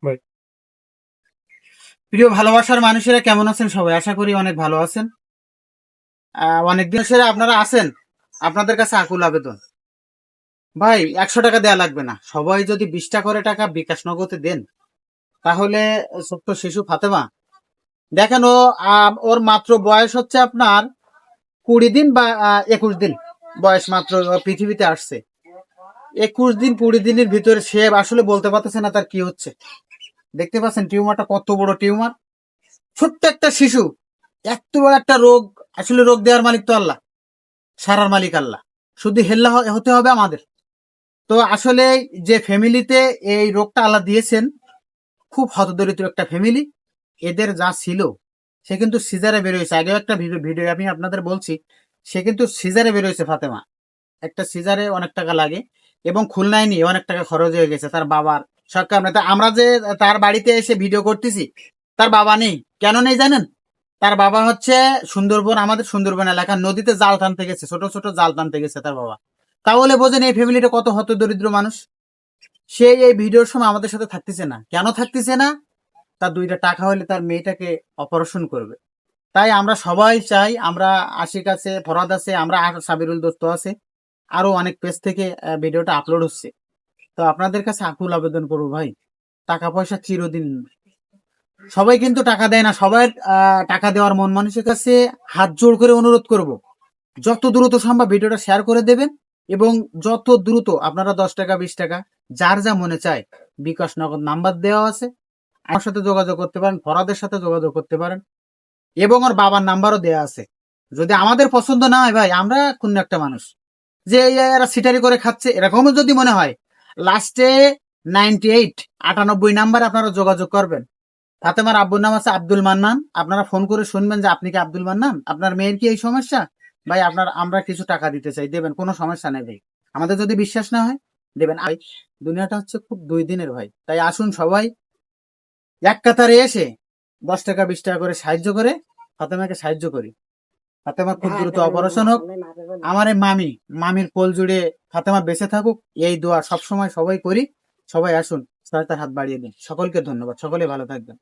ভাই প্রিয় ভালোবাসার মানুষেরা কেমন আছেন সবাই? আশা করি অনেক ভালো আছেন। অনেকদিন সেরা আপনারা আছেন। আপনাদের কাছে আকুল আবেদন, ভাই 100 টাকা দেয়া লাগবে না, সবাই যদি 20টা করে টাকা বিকাশ নগদে দেন তাহলে ছোট্ট শিশু ফাতেমা, দেখেন ওর মাত্র বয়স হচ্ছে আপনার 20 দিন বা 21 দিন বয়স, মাত্র ও পৃথিবীতে আসছে। 21 দিন 20 দিনের ভিতরে সে আসলে বলতে পারতেছে না তার কি হচ্ছে। দেখতে পাচ্ছেন টিউমারটা কত বড় টিউমার, ছোট্ট একটা শিশু, এত বড় একটা রোগ। আসলে রোগ দেওয়ার মালিক তো আল্লাহ, সারার মালিক আল্লাহ, শুধু হেল্লা হতে হবে আমাদের। তো আসলে যে ফ্যামিলিতে এই রোগটা আল্লাহ দিয়েছেন, খুব হতদরিদ্র একটা ফ্যামিলি। এদের যা ছিল, সে কিন্তু সিজারে বেরোয়েছে। আগেও একটা ভিডিও আমি আপনাদের বলছি, সে কিন্তু সিজারে বেরোয়েছে ফাতেমা। একটা সিজারে অনেক টাকা লাগে, এবং খুলনায় নিয়ে অনেক টাকা খরচ হয়ে গেছে তার বাবার। সরকার আমরা যে তার বাড়িতে এসে ভিডিও করতেছি, তার বাবা নেই। কেন নেই জানেন? তার বাবা হচ্ছে সুন্দরবন, আমাদের সুন্দরবন এলাকার নদীতে জাল টানতে গেছে, ছোট ছোট জাল টানতে গেছে তার বাবা। তাহলে বোঝেন এই ফ্যামিলিটা কত হত দরিদ্র মানুষ। সে এই ভিডিওর সময় আমাদের সাথে থাকতেছে না, কেন থাকতেছে না? তার 2টা টাকা হলে তার মেয়েটাকে অপারেশন করবে। তাই আমরা সবাই চাই, আমরা আশিক আছে, ফরাদ আছে, আমরা সাবিরুল দোস্ত আছে, আরো অনেক পেজ থেকে ভিডিওটা আপলোড হচ্ছে। তো আপনাদের কাছে আকুল আবেদন করবো ভাই, টাকা পয়সা চিরদিন, সবাই কিন্তু টাকা দেয় না। সবাই টাকা দেওয়ার মন মানুষের কাছে হাত জোড় করে অনুরোধ করব, যত দ্রুত সম্ভব ভিডিওটা শেয়ার করে দেবেন। এবং যত দ্রুত আপনারা 10 টাকা 20 টাকা যার যা মনে চায়, বিকাশ নগদ নাম্বার দেওয়া আছে, আমার সাথে যোগাযোগ করতে পারেন, ফরাদের সাথে যোগাযোগ করতে পারেন, এবং ওর বাবার নাম্বারও দেওয়া আছে। যদি আমাদের পছন্দ না হয় ভাই, আমরা কোন একটা মানুষ যে এরা সিটারি করে খাচ্ছে, এরকমও যদি মনে হয়, লাস্টে 98 নাম্বার আপনারা যোগাযোগ করবেন। ফাতেমার আব্বুর নাম আছে আব্দুল মান্নান। আপনারা ফোন করে শুনবেন যে আপনি কি আব্দুল মান্নান, আপনার মেয়ের কি এই সমস্যা, ভাই আমরা কিছু টাকা দিতে চাই, দেবেন, কোনো সমস্যা নেই ভাই। আমাদের যদি বিশ্বাস না হয়, দেবেন। দুনিয়াটা হচ্ছে খুব 2 দিনের ভাই, তাই আসুন সবাই এক কাতারে এসে 10 টাকা 20 টাকা করে সাহায্য করে ফাতেমাকে সাহায্য করি। ফাতেমা খুব দ্রুত অপারেশন হোক, আমার এই মামির কোল জুড়ে ফাতেমা বেঁচে থাকুক, এই দোয়া সবসময় সবাই করি। সবাই আসুন, সহায়তার হাত বাড়িয়ে দিন। সকলকে ধন্যবাদ, সকলে ভালো থাকবেন।